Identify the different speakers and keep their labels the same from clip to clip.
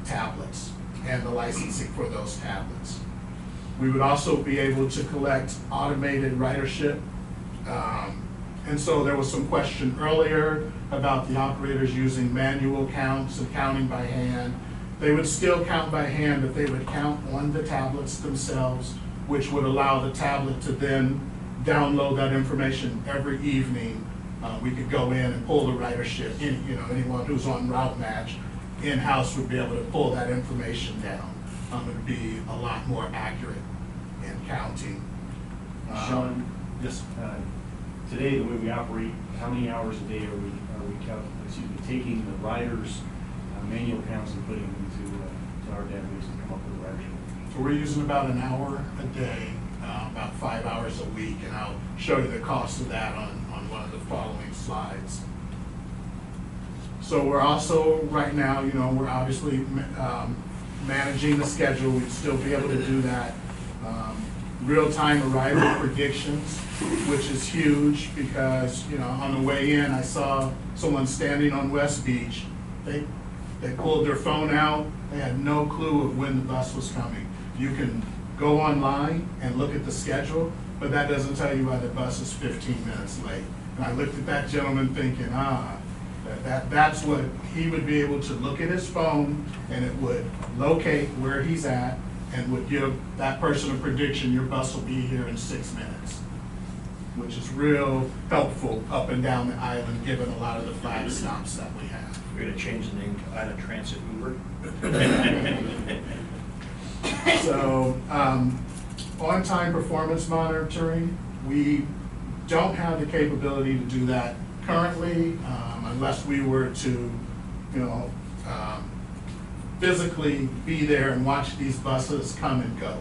Speaker 1: tablets and the licensing for those tablets. We would also be able to collect automated ridership. And so there was some question earlier about the operators using manual counts and counting by hand. They would still count by hand, but they would count on the tablets themselves, which would allow the tablet to then download that information every evening. We could go in and pull the ridership. Anyone who's on Route Match in-house would be able to pull that information down. It would be a lot more accurate in counting.
Speaker 2: Sean, today the way we operate, how many hours a day are we taking the riders' manual counts and putting them to our database and come up with a ridership?
Speaker 1: So we're using about an hour a day, about 5 hours a week, and I'll show you the cost of that on one of the following slides. So we're also, right now, we're obviously managing the schedule. We'd still be able to do that. Real-time arrival predictions, which is huge because, on the way in, I saw someone standing on West Beach. They pulled their phone out. They had no clue of when the bus was coming. You can go online and look at the schedule, but that doesn't tell you why the bus is 15 minutes late. And I looked at that gentleman thinking, that's what he would be able to look at his phone, and it would locate where he's at and would give that person a prediction, your bus will be here in 6 minutes, which is real helpful up and down the island, given a lot of the flag stops that we have.
Speaker 3: We're going to change the name to Island Transit Uber.
Speaker 1: So, on-time performance monitoring, we don't have the capability to do that currently, unless we were to, physically be there and watch these buses come and go.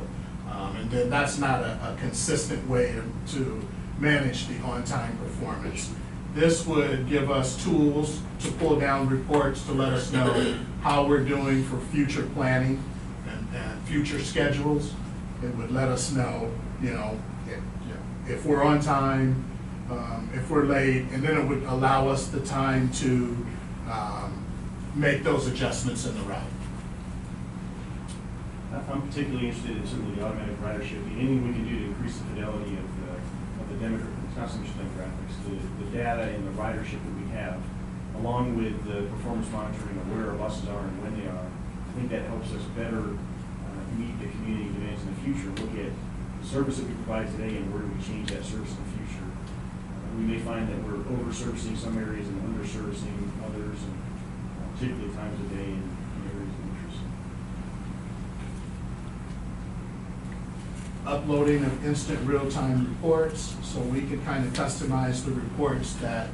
Speaker 1: And then that's not a consistent way to manage the on-time performance. This would give us tools to pull down reports to let us know how we're doing for future planning and future schedules. It would let us know, if we're on time, if we're late, and then it would allow us the time to make those adjustments in the route.
Speaker 2: I'm particularly interested in some of the automatic ridership. Anything we can do to increase the fidelity of the demographics, not so much demographics, the data and the ridership that we have, along with the performance monitoring of where our buses are and when they are. I think that helps us better meet the community demands in the future. Look at the service that we provide today and where do we change that service in the future. We may find that we're over-servicing some areas and under-servicing others, and particularly times of day and areas of interest.
Speaker 1: Uploading of instant real-time reports, so we could kind of customize the reports that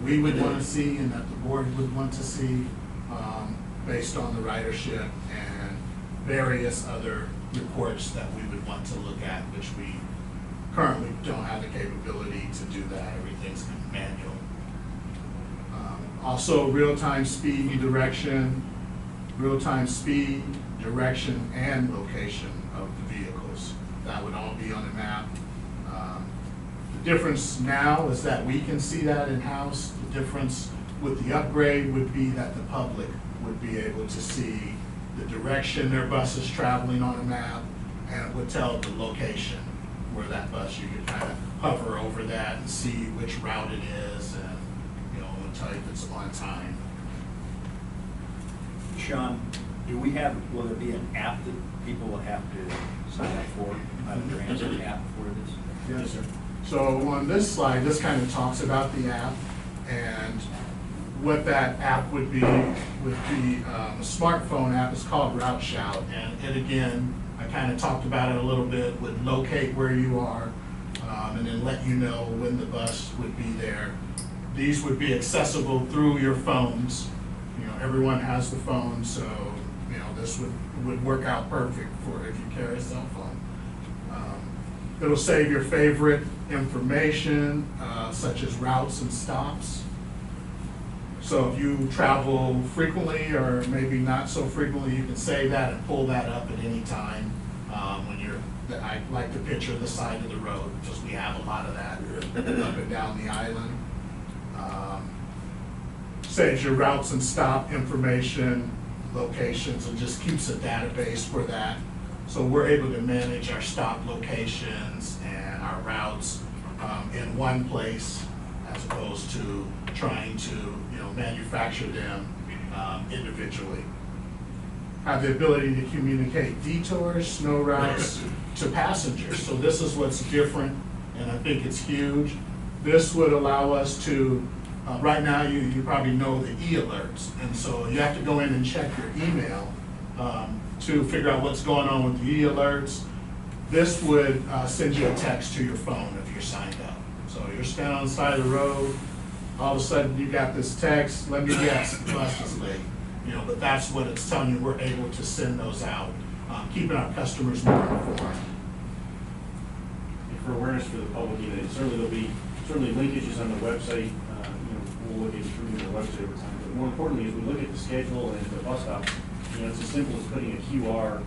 Speaker 1: we would want to see and that the board would want to see based on the ridership and various other reports that we would want to look at, which we currently don't have the capability to do that. Everything's manual. Also, real-time speed and direction, and location of the vehicles. That would all be on the map. The difference now is that we can see that in-house. The difference with the upgrade would be that the public would be able to see the direction their bus is traveling on a map, and it would tell the location where that bus, you could kind of hover over that and see which route it is, and it will tell you if it's on time.
Speaker 3: Sean, will there be an app that people will have to sign up for? Island Transit app for this?
Speaker 1: Yes, sir. So on this slide, this kind of talks about the app, and what that app would be a smartphone app. Is called Route Shout, and it again, I kind of talked about it a little bit, would locate where you are and then let you know when the bus would be there. These would be accessible through your phones. Everyone has the phone, so this would work out perfect for if you carry a cell phone. It'll save your favorite information, such as routes and stops. So if you travel frequently or maybe not so frequently, you can save that and pull that up at any time I like to picture the side of the road, because we have a lot of that up and down the island. Saves your routes and stop information, locations and just keeps a database for that. So we're able to manage our stop locations and our routes in one place as opposed to trying to, manufacture them individually. Have the ability to communicate detours, snow routes to passengers. So this is what's different, and I think it's huge. This would allow us to, right now you probably know the e-alerts, and so you have to go in and check your email to figure out what's going on with the e-alerts. This would send you a text to your phone if you're signed up. So you're standing on the side of the road, all of a sudden you got this text, let me guess, the bus is late. But that's what it's telling you. We're able to send those out, keeping our customers more informed.
Speaker 2: And for awareness for the public, certainly there'll be linkages on the website. We'll look at improving the website over time. But more importantly, as we look at the schedule and the bus stop, it's as simple as putting a QR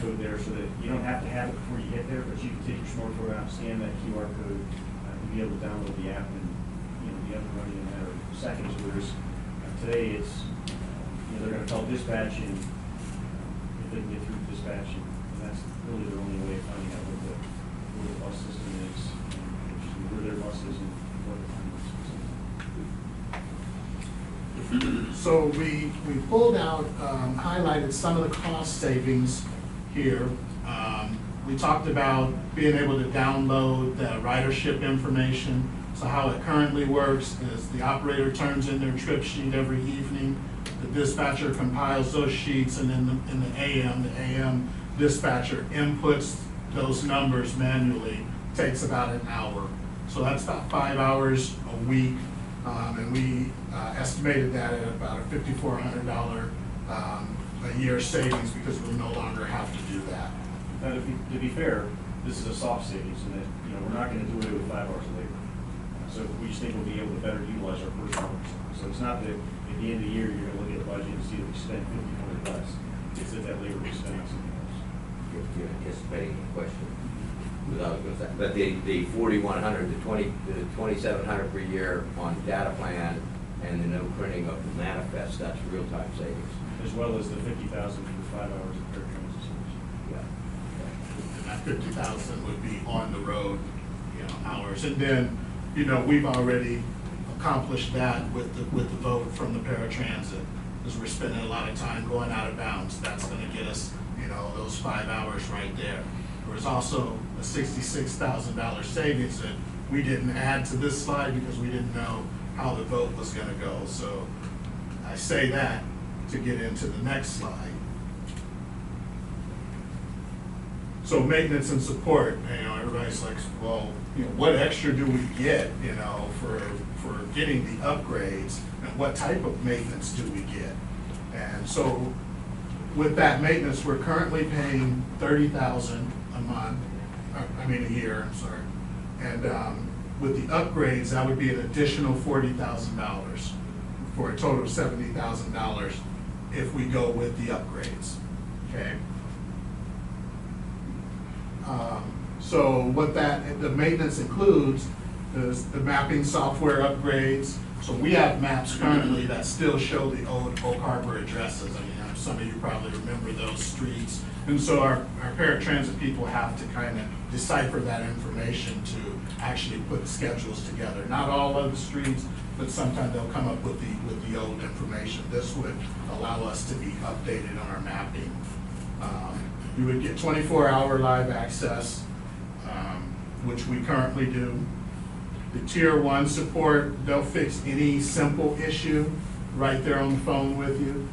Speaker 2: code there so that you don't have to have it before you get there, but you can take your smartphone out, scan that QR code, and be able to download the app and be up and running in a matter of seconds. Whereas today it's they're going to call dispatch, and if they can get through dispatch, and that's really their only way of finding out where the bus system is, and where their bus is, and what the time is.
Speaker 1: So we pulled out, highlighted some of the cost savings here. We talked about being able to download the ridership information. So how it currently works is the operator turns in their trip sheet every evening. The dispatcher compiles those sheets, and then in the AM dispatcher inputs those numbers manually. Takes about an hour. So that's about 5 hours a week. And we estimated that at about a $5,400 a year savings because we no longer have to do that.
Speaker 2: Now, to be fair, this is a soft savings, in that we're not going to do away with 5 hours of labor. So we just think we'll be able to better utilize our personnel. So it's not that at the end of the year you're going to look at the budget and see that we spent $1,500 less. It's that labor we spent on something else.
Speaker 4: You're anticipating a question. But the 4,100, the 2,700 per year on data plan, and the no printing of the manifest, that's real-time savings.
Speaker 2: As well as the $50,000 for 5 hours of paratransit service.
Speaker 4: Yeah.
Speaker 1: And that 50,000 would be on the road, hours. And then, we've already accomplished that with the vote from the paratransit, because we're spending a lot of time going out of bounds. That's going to get us, those 5 hours right there. There's also a $66,000 savings that we didn't add to this slide because we didn't know how the vote was going to go. So I say that to get into the next slide. So maintenance and support, everybody's like, well, what extra do we get, for getting the upgrades, and what type of maintenance do we get? And so with that maintenance, we're currently paying $30,000 a month, a year, I'm sorry. And with the upgrades, that would be an additional $40,000 for a total of $70,000 if we go with the upgrades, okay? So what the maintenance includes is the mapping software upgrades. So we have maps currently that still show the old Oak Harbor addresses. Some of you probably remember those streets. And so our paratransit people have to kind of decipher that information to actually put schedules together. Not all of the streets, but sometimes they'll come up with the old information. This would allow us to be updated on our mapping. You would get 24-hour live access, which we currently do. The Tier 1 support, they'll fix any simple issue right there on the phone with you.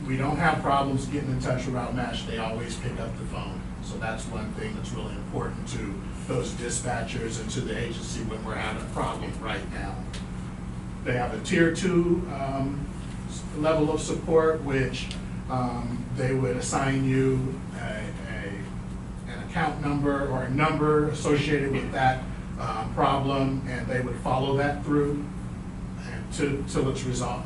Speaker 1: We don't have problems getting in touch with Outmatch. They always pick up the phone. So that's one thing that's really important to those dispatchers and to the agency when we're having a problem right now. They have a Tier 2 level of support, which they would assign you an account number or a number associated with that problem, and they would follow that through till it's resolved.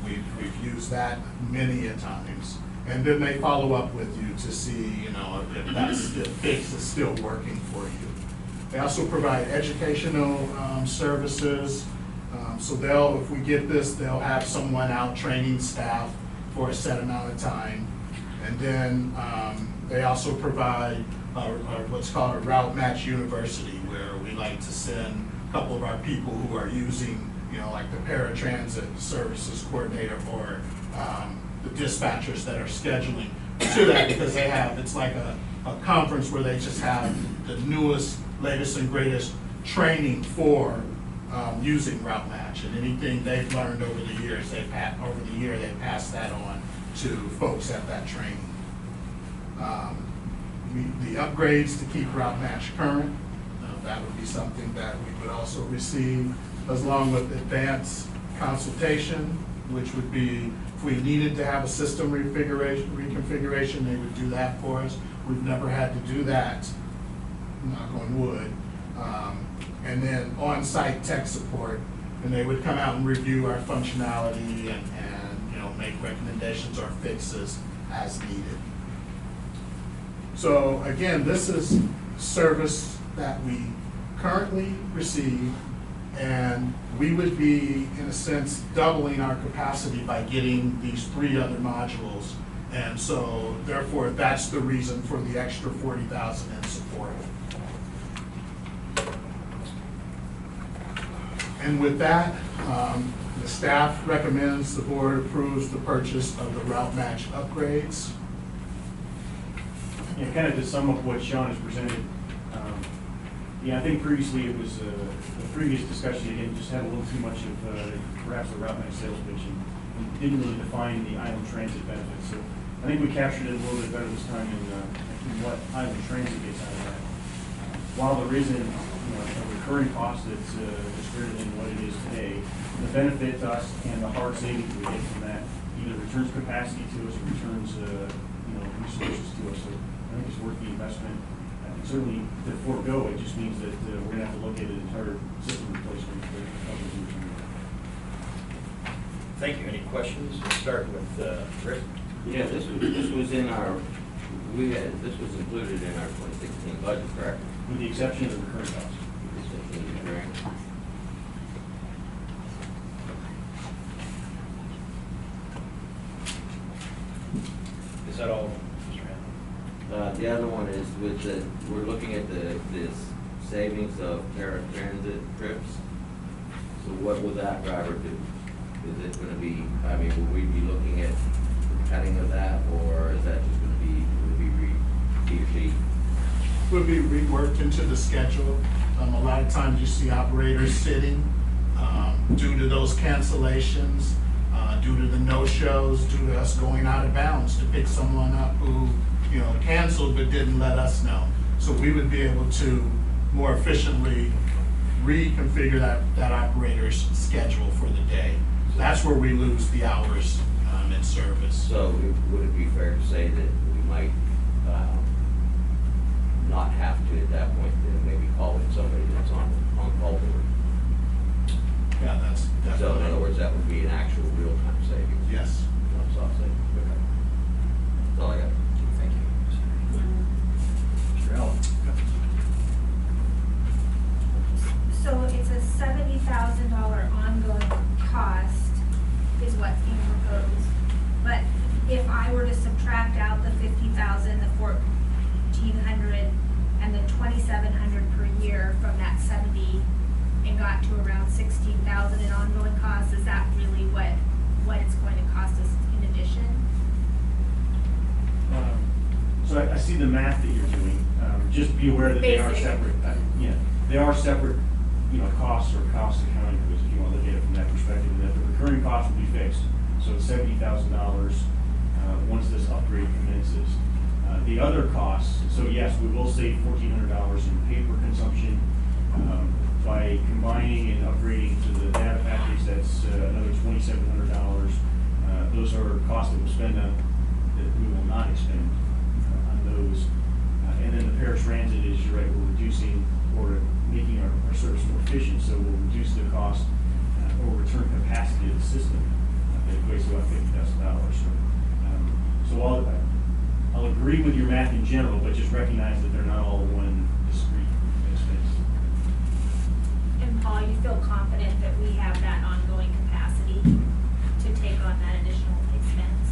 Speaker 1: We've used that many a times. And then they follow up with you to see, if that's the fix is still working for you. They also provide educational services. So they'll, if we get this, they'll have someone out training staff for a set amount of time. And then they also provide what's called a route match university, where we like to send a couple of our people who are using, you know, like the paratransit services coordinator or the dispatchers that are scheduling to that, because they have, it's like a conference where they just have the newest, latest and greatest training for using route match, and anything they've learned over the years, they pass that on to folks at that training. The upgrades to keep route match current, that would be something that we would also receive, along with advanced consultation, which would be, if we needed to have a system reconfiguration, they would do that for us. We've never had to do that, knock on wood. And then on-site tech support, and they would come out and review our functionality and you know, make recommendations or fixes as needed. So again, this is service that we currently receive, and we would be, in a sense, doubling our capacity by getting these 3 other modules. And so therefore, that's the reason for the extra $40,000 in support. And with that, the staff recommends the board approves the purchase of the route match upgrades.
Speaker 2: Yeah, kind of to sum up what Sean has presented, yeah, I think previously it was, the previous discussion, again, just had a little too much of perhaps the route match sales pitch and didn't really define the island transit benefits. So I think we captured it a little bit better this time in what island transit gets out of that. While there isn't, you know, a recurring cost that's greater than what it is today, the benefit to us and the hard savings we get from that either returns capacity to us or returns, you know, resources to us. So I think it's worth the investment. And certainly to forego it just means that we're going to have to look at an entire system replacement for others in return.
Speaker 3: Thank you. Any questions? We'll start with Rick.
Speaker 4: Yeah, this was in our, this was included in our 2016 budget, correct?
Speaker 2: With the exception of the recurring costs.
Speaker 3: Is that all, Mr. Randall?
Speaker 4: The other one is with the, we're looking at this savings of paratransit trips. So what will that driver do? Is it going to be, I mean, will we be looking at the cutting of that, or is that just going to be, he or she?
Speaker 1: Would be reworked into the schedule. A lot of times you see operators sitting due to those cancellations, due to the no-shows, due to us going out of bounds to pick someone up who, you know, canceled but didn't let us know. So we would be able to more efficiently reconfigure that operator's schedule for the day. That's where we lose the hours in service.
Speaker 4: So would it be fair to say that we might not have to at that point then maybe call in somebody that's on call board?
Speaker 1: Yeah, that's definitely.
Speaker 4: So in other words, that would be an actual real-time savings?
Speaker 1: Yes.
Speaker 4: Not soft savings. Okay. That's all I got.
Speaker 3: Thank you. Mr. Allen?
Speaker 5: So it's a $70,000 ongoing cost is what's being proposed. But if I were to subtract out the $50,000, the $1,400, and the $2,700 per year from that 70, and got to around $16,000 in ongoing costs, is that really what it's going to cost us in addition?
Speaker 2: So I see the math that you're doing. Just be aware that they are
Speaker 5: Basic.
Speaker 2: separate. Yeah, they are separate, you know, costs or cost accounting for this, if you want to look at it from that perspective. And that the recurring cost will be fixed. So it's $70,000 once this upgrade commences. The other costs, so yes, we will save $1,400 in paper consumption by combining and upgrading to the data package. That's another $2,700. Those are costs that we'll spend on that we will not expend on those. And then the paratransit is, you're right, we're reducing or making our service more efficient, so we'll reduce the cost or return capacity to the system. That equates to about $50,000. So I'll agree with your math in general, but just recognize that they're not all one discrete expense.
Speaker 5: And Paul, you feel confident that we have that ongoing capacity to take on that additional expense?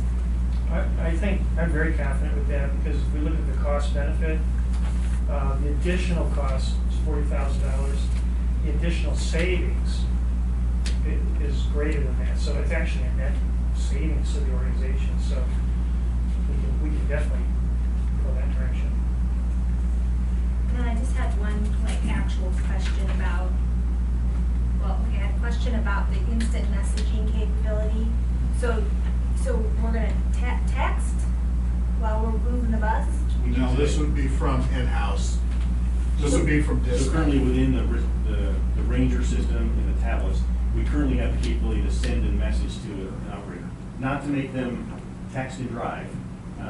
Speaker 6: I think, I'm very confident with that, because if we look at the cost benefit, the additional cost is $40,000. The additional savings is greater than that, so it's actually a net savings to the organization, so we can definitely go that direction.
Speaker 5: And then I just had one actual question about, I had a question about the instant messaging capability. So we're gonna text while we're moving the bus?
Speaker 1: No, this would be from in-house. This would be from
Speaker 2: So
Speaker 1: dispatch.
Speaker 2: currently within the Ranger system and the tablets, we currently have the capability to send a message to an operator. Not to make them text and drive,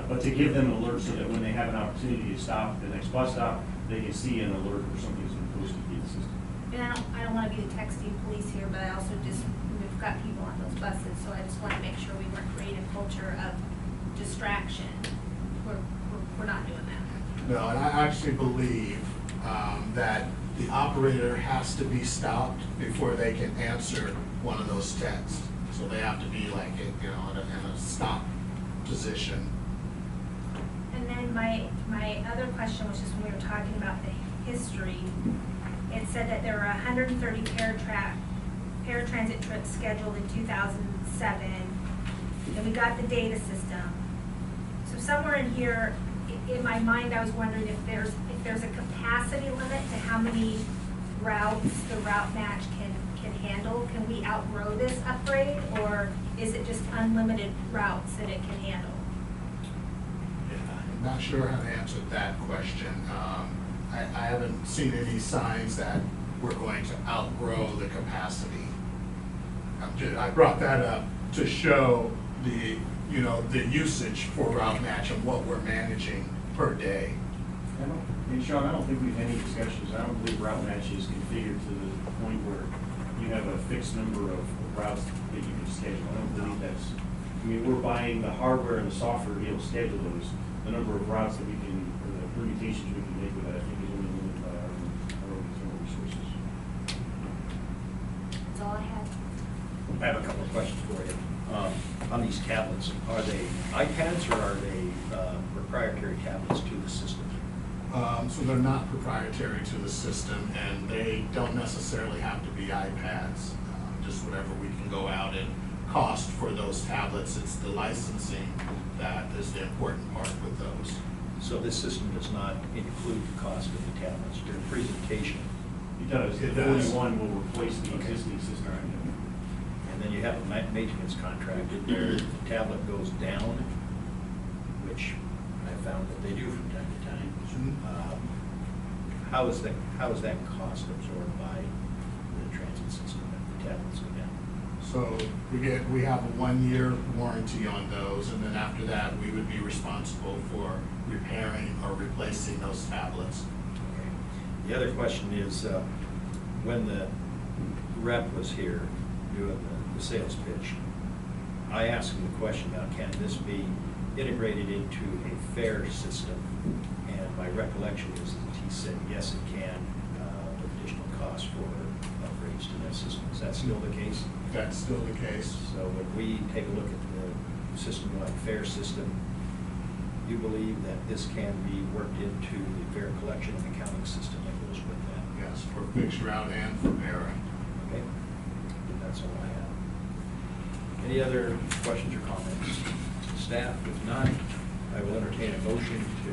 Speaker 2: but to give them an alert so that when they have an opportunity to stop at the next bus stop, they can see an alert or something's been posted via the system.
Speaker 5: And I don't wanna be the texting police here, but I also we've got people on those buses, so I just wanna make sure we weren't creating a culture of distraction. We're not doing that.
Speaker 1: No, and I actually believe that the operator has to be stopped before they can answer one of those texts. So they have to be like, in a stop position.
Speaker 5: And then my other question was just when we were talking about the history, it said that there were 130 paratransit trips scheduled in 2007, and we got the data system. So somewhere in here, in my mind, I was wondering if there's a capacity limit to how many routes the route match can handle. Can we outgrow this upgrade, or is it just unlimited routes that it can handle?
Speaker 1: I'm not sure how to answer that question. I haven't seen any signs that we're going to outgrow the capacity. I brought that up to show the usage for route match and what we're managing per day.
Speaker 2: And Sean, I don't think we've had any discussions. I don't believe route match is configured to the point where you have a fixed number of routes that you can schedule. I don't believe that's, we're buying the hardware and the software to be able to schedule those. The number of routes that we can, or the permutations we can make with that, I think is only limited by our own internal resources.
Speaker 5: That's all I had.
Speaker 3: I have a couple of questions for you. On these tablets, are they iPads or are they proprietary tablets to the system?
Speaker 1: So they're not proprietary to the system, and they don't necessarily have to be iPads. Just whatever we can go out and cost for those tablets. It's the licensing that is the important part with those.
Speaker 3: So this system does not include the cost of the tablets, your presentation.
Speaker 2: It does.
Speaker 1: It
Speaker 2: The
Speaker 1: does.
Speaker 2: 41 will replace the
Speaker 3: Okay.
Speaker 2: existing system.
Speaker 3: And then you have a maintenance contract where the tablet goes down, which I found that they do from time to time. How is that cost absorbed by the transit system if the tablets go down?
Speaker 1: So we have a 1-year warranty on those, and then after that, we would be responsible for repairing or replacing those tablets.
Speaker 3: Okay. The other question is, when the rep was here doing the sales pitch, I asked him the question about, can this be integrated into a fare system? And my recollection is that he said, yes, it can, with additional cost for upgrades to that system. Is that still the case?
Speaker 1: That's still the case.
Speaker 3: So when we take a look at the system-wide fare system, you believe that this can be worked into the fare collection and accounting system that goes with that?
Speaker 1: Yes, for fixed route and for para.
Speaker 3: Okay, that's all I have. Any other questions or comments? Staff, if not, I will entertain a motion to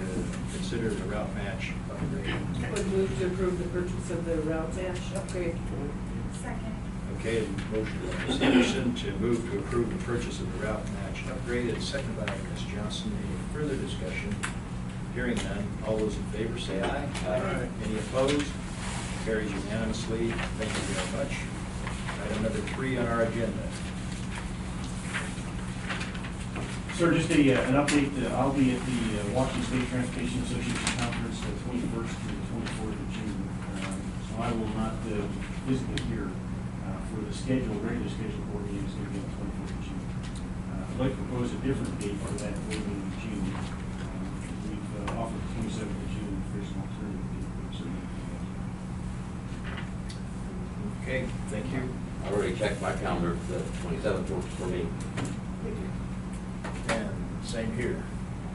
Speaker 3: consider the route match upgrade.
Speaker 7: Would move to approve the purchase of the route match upgrade.
Speaker 5: Second.
Speaker 3: Okay, motion by Ms. Anderson to move to approve the purchase of the route match upgrade, and second by Ms. Johnson. Any further discussion? Hearing none, all those in favor say aye.
Speaker 1: Aye.
Speaker 3: Any opposed? Carries unanimously. Thank you very much. Item number 3 on our agenda.
Speaker 2: Sir, just an update. I'll be at the Washington State Transportation Association Conference the 21st to the 24th of June. So I will not physically here for the regular scheduled board meeting is going to be on the 24th of June. I'd like to propose a different date for that board meeting in June. We've offered the 27th of June for some alternative date.
Speaker 3: Okay, thank you.
Speaker 4: I already checked my calendar, the 27th works for me.
Speaker 3: And same here.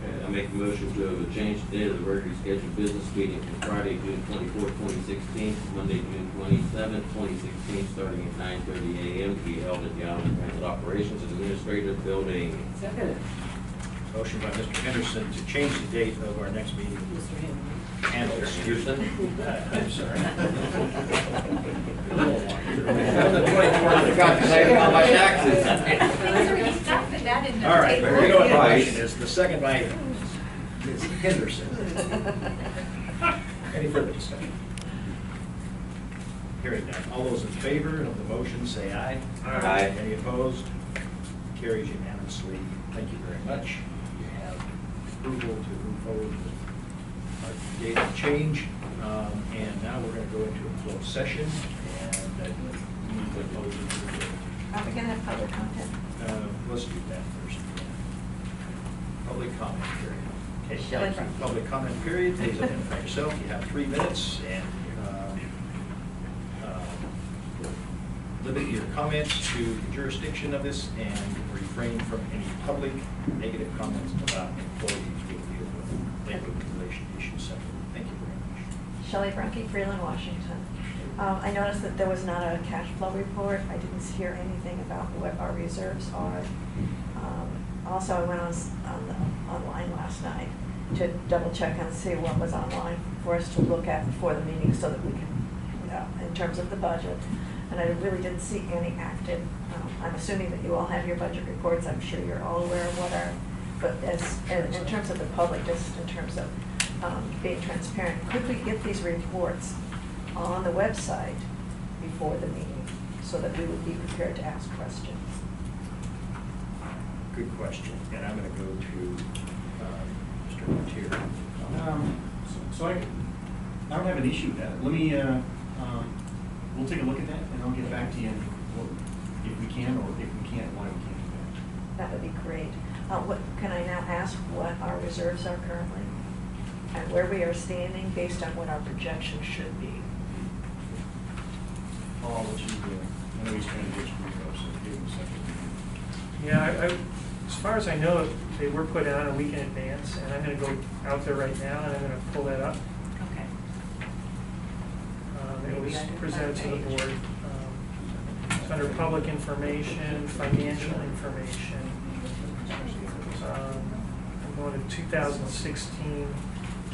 Speaker 4: Okay, I make a motion to change the date of the regularly scheduled business meeting from Friday, June 24th, 2016, to Monday, June 27th, 2016, starting at 9:30 a.m. to be held at the Allen Transit Operations and Administrative Building.
Speaker 7: Second.
Speaker 3: Motion by Mr. Henderson to change the date of our next meeting.
Speaker 7: Mr. Henry.
Speaker 3: Anderson.
Speaker 4: Houston?
Speaker 3: I'm sorry.
Speaker 4: On the 24th, I forgot to say about my taxes.
Speaker 5: He's not put that in the
Speaker 3: All right,
Speaker 5: table.
Speaker 3: you know what the
Speaker 4: Twice.
Speaker 3: motion is, the second by Ms. Henderson. Any further discussion? Hearing none, all those in favor of the motion say aye.
Speaker 4: Aye.
Speaker 3: Any opposed? Carries unanimously. Thank you very much. You have approval to move forward with our date of change. And now we're going to go into a closed session and move the close into the
Speaker 8: Are we gonna have public content?
Speaker 3: let's do that first. Public comment period. Okay,
Speaker 8: Shelley
Speaker 3: thank you.
Speaker 8: Brown.
Speaker 3: Public comment period, please identify yourself. You have 3 minutes and limit your comments to the jurisdiction of this and refrain from any public negative comments about employees. We'll deal with labor relation issues separately. Thank you very much.
Speaker 8: Shelley Brunke, Freeland, Washington. I noticed that there was not a cash flow report. I didn't hear anything about what our reserves are. Also, I went online last night to double check and see what was online for us to look at before the meeting so that we can, in terms of the budget. And I really didn't see any active, I'm assuming that you all have your budget reports. I'm sure you're all aware of what are, but in terms of the public, just in terms of being transparent, could we get these reports on the website before the meeting so that we would be prepared to ask questions?
Speaker 3: Good question. And I'm going to go to Mr. Nortier.
Speaker 2: So I don't have an issue with that. Let me, we'll take a look at that and I'll get back to you if we can, or if we can't, why we can't do that.
Speaker 8: That would be great. Can I now ask what our reserves are currently and where we are standing based on what our projection should be?
Speaker 2: Paul, what you do? I know he's trying to get you so give him a second.
Speaker 6: Yeah, as far as I know, they were put on a week in advance, and I'm gonna go out there right now, and I'm gonna pull that up.
Speaker 8: Okay.
Speaker 6: It was
Speaker 8: Maybe I can
Speaker 6: presented to the
Speaker 8: find
Speaker 6: board. It's under public information, financial information. I'm going to 2016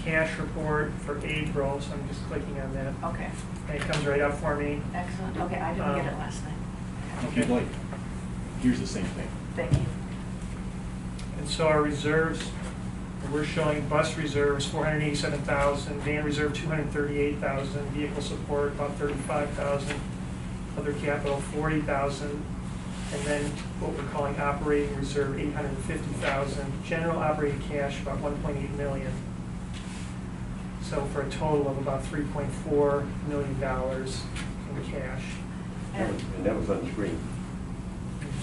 Speaker 6: cash report for April, so I'm just clicking on that.
Speaker 8: Okay,
Speaker 6: And it comes right up for me.
Speaker 8: excellent. Okay, I didn't get it last night.
Speaker 2: If you'd like, here's the same thing.
Speaker 8: Thank you.
Speaker 6: And so our reserves, we're showing bus reserves 487,000, van reserve 238,000, vehicle support about 35,000, other capital 40,000, and then what we're calling operating reserve 850,000, general operating cash about 1.8 million. So for a total of about $3.4 million in cash.
Speaker 8: And
Speaker 9: that was on the screen.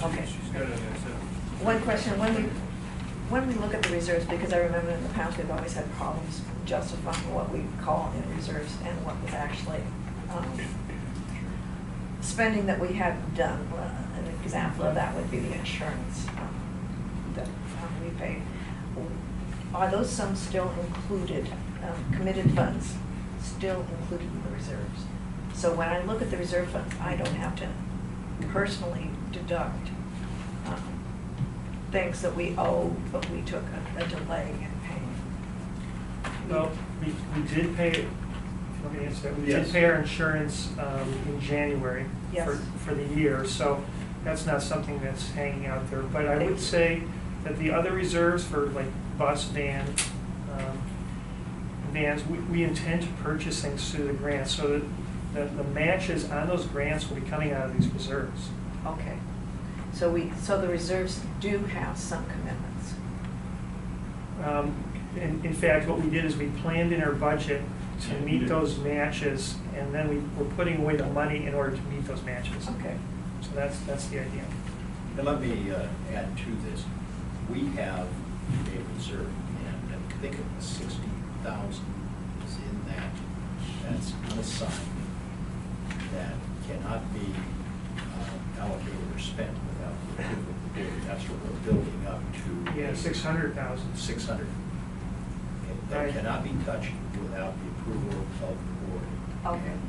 Speaker 8: Okay.
Speaker 6: She's got it on there, so.
Speaker 8: one question, when we look at the reserves, because I remember in the past we've always had problems justifying what we call in reserves and what was actually spending that we had done. An example of that would be the insurance that we paid. Are those sums still included, committed funds still included in the reserves? So when I look at the reserve funds, I don't have to personally deduct things that we owe, but we took a delay in paying.
Speaker 6: Well, we did pay, let me answer that, we
Speaker 2: Yes.
Speaker 6: did pay our insurance in January
Speaker 8: Yes.
Speaker 6: for the year, so that's not something that's hanging out there. But I would say that the other reserves for like bus, vans, we intend to purchase things through the grants, so that the matches on those grants will be coming out of these reserves.
Speaker 8: Okay. So the reserves do have some commitments.
Speaker 6: In fact, what we did is we planned in our budget to meet those matches, and then we were putting away the money in order to meet those matches.
Speaker 8: Okay.
Speaker 6: So that's the idea.
Speaker 3: And let me add to this. We have a reserve, and I think it was 60,000 is in that. That's unassigned. That cannot be allocated or spent without the approval of the board. That's what we're building up to.
Speaker 6: Yeah, 600,000.
Speaker 3: 600. That
Speaker 6: Right.
Speaker 3: cannot be touched without the approval of the board.
Speaker 8: Okay.
Speaker 3: And,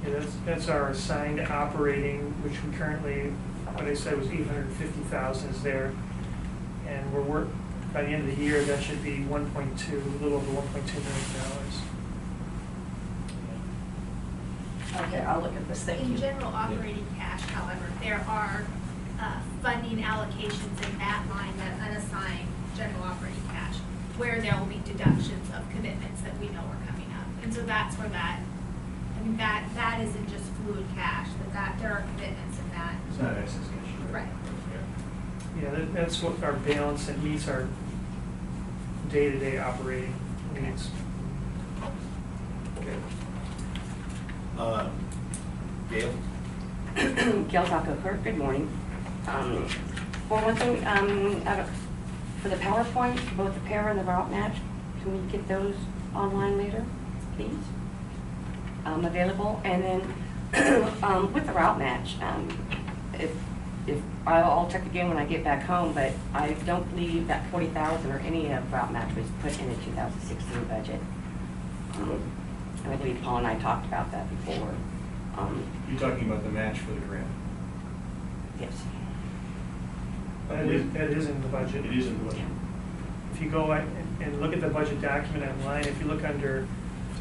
Speaker 6: Yeah, that's our assigned operating, which we currently, what I said was 850,000 is there. And by the end of the year, that should be 1.2, a little over $1.2 million.
Speaker 8: Okay, I'll look at this, thank you.
Speaker 5: In general operating cash, however, there are funding allocations in that line, that unassigned general operating cash, where there will be deductions of commitments that we know are coming up. And so that's where that isn't just fluid cash, that there are commitments in that.
Speaker 2: It's not excess cash.
Speaker 5: Right.
Speaker 6: Yeah, that's what our balance that meets our day-to-day operating needs.
Speaker 3: Okay. Gail?
Speaker 9: Gail Taco Kirk, good morning. For one thing, for the PowerPoint, both the pair and the route match, can we get those online later, please? Available, and then with the route match, if I'll check again when I get back home, but I don't believe that 40,000 or any of route match was put in the 2016 budget. And I believe Paul and I talked about that before.
Speaker 2: You're talking about the match for the grant?
Speaker 9: Yes.
Speaker 6: That is in the budget.
Speaker 2: It is in the budget.
Speaker 6: If you go and look at the budget document online, if you look under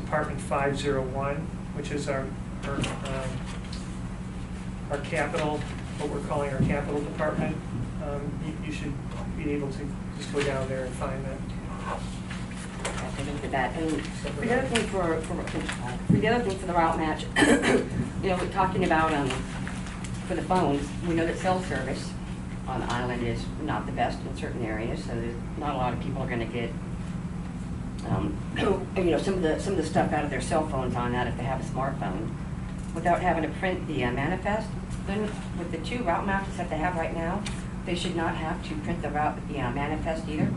Speaker 6: Department 501, which is our capital, what we're calling our capital department, you should be able to just go down there and find that.
Speaker 9: I'll take a look at that. And for the other thing for the route match, you know, we're talking about for the phones, we know that cell service on the island is not the best in certain areas, so there's not a lot of people are going to get you know, some of the stuff out of their cell phones on that if they have a smartphone, without having to print the manifest. Then with the 2 route matches that they have right now, they should not have to print the manifest either,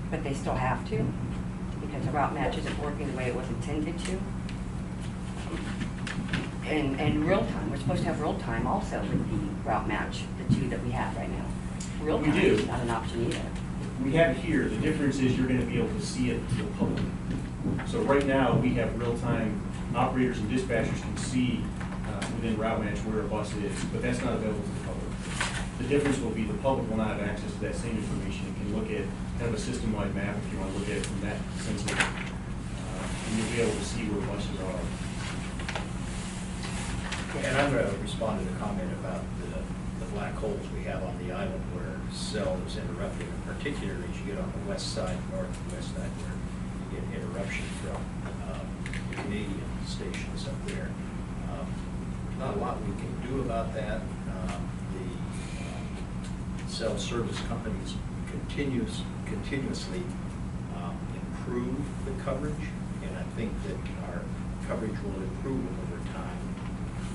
Speaker 9: but they still have to, because the route match isn't working the way it was intended to. And real time, we're supposed to have real time also with the route match, the 2 that we have right now. Real
Speaker 2: We
Speaker 9: time
Speaker 2: do.
Speaker 9: is not an option either.
Speaker 2: We have it here. The difference is you're going to be able to see it to the public. So right now, we have real-time, operators and dispatchers can see within route match where a bus is, but that's not available to the public. The difference will be the public will not have access to that same information. You can look at kind of a system-wide map if you want to look at it from that sense of, and you'll be able to see where buses are.
Speaker 3: And I'm going to respond to the comment about the black holes we have on the island where cell is interrupted, and particularly as you get on the west side, northwest side, where you get interruption from the Canadian stations up there. Not a lot we can do about that. The cell service companies continuously improve the coverage, and I think that our coverage will improve over time.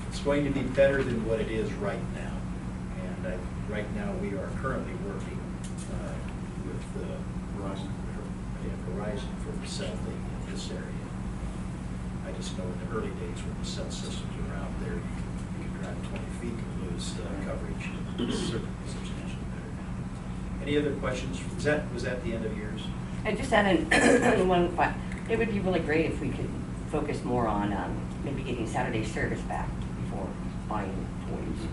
Speaker 3: It's going to be better than what it is right now. And right now, we are currently working with Verizon for selling in this area. I just know in the early days when the cell systems were out there, you could drive 20 feet and lose coverage. It's certainly substantially better now. Any other questions? Was that the end of yours?
Speaker 9: And just add in one, it would be really great if we could focus more on maybe getting Saturday service back before buying toys.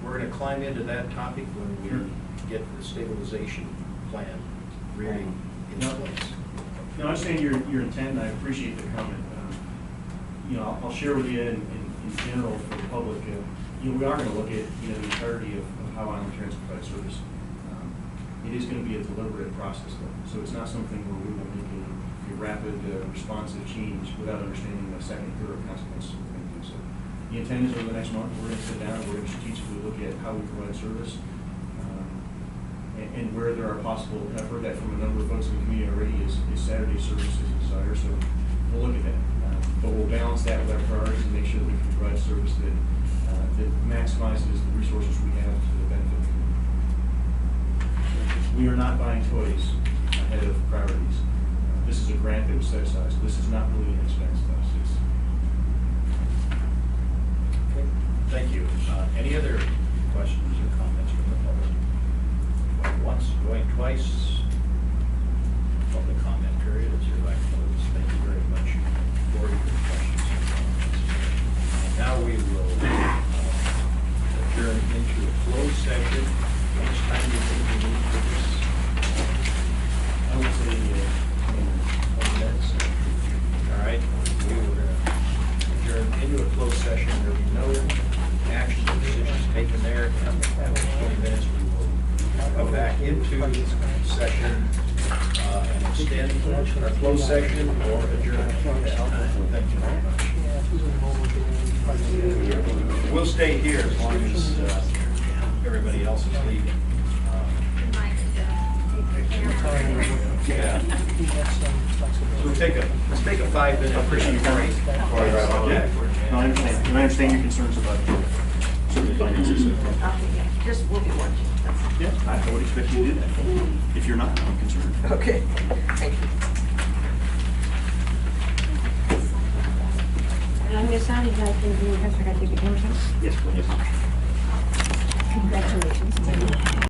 Speaker 3: We're going to climb into that topic when we get the stabilization plan really in place.
Speaker 2: No, I understand your intent, and I appreciate the comment. You know, I'll share with you in general for the public. You know, we are going to look at the entirety of how Island Transit provides service. It is going to be a deliberate process, though, so it's not something where we will make a rapid, responsive change without understanding the second, third consequences of what we're going to do. So the intent is over the next month, we're going to sit down, we're going to strategically look at how we provide service and where there are possible, and I've heard that from a number of folks in the community already, is Saturday service is a desire, so we'll look at that. But we'll balance that with our priorities and make sure that we can provide service that maximizes the resources we have to the benefit of the community. We are not buying toys ahead of priorities. This is a grant that was set aside, so this is not really an expense to us.
Speaker 3: Okay. Thank you. Any other questions or comments from the public? Going once, going twice. Public comment period is hereby closed. Thank you very much for your questions and comments. Now we will adjourn into a closed session. How much time do you think we need for this?
Speaker 2: I would say, 20 minutes.
Speaker 3: All right, we will adjourn into a closed session. There will be no action or decisions taken there. After 20 minutes, we will come back into session and extend our closed session or adjourn. Thank you very much. We'll stay here as long as everybody else is leaving.
Speaker 5: Mike is
Speaker 3: Yeah. So let's take a 5-minute.
Speaker 2: Appreciate your time.
Speaker 3: Yeah.
Speaker 2: No, I understand, and I understand your concerns about certain finances.
Speaker 8: Just, we'll be watching, that's all.
Speaker 2: Yeah, I would expect you to do that. If you're not, I'm concerned.
Speaker 8: Okay, thank you.
Speaker 9: And on this side, you guys can do, I forgot to give you permission.
Speaker 2: Yes, please.
Speaker 9: Congratulations.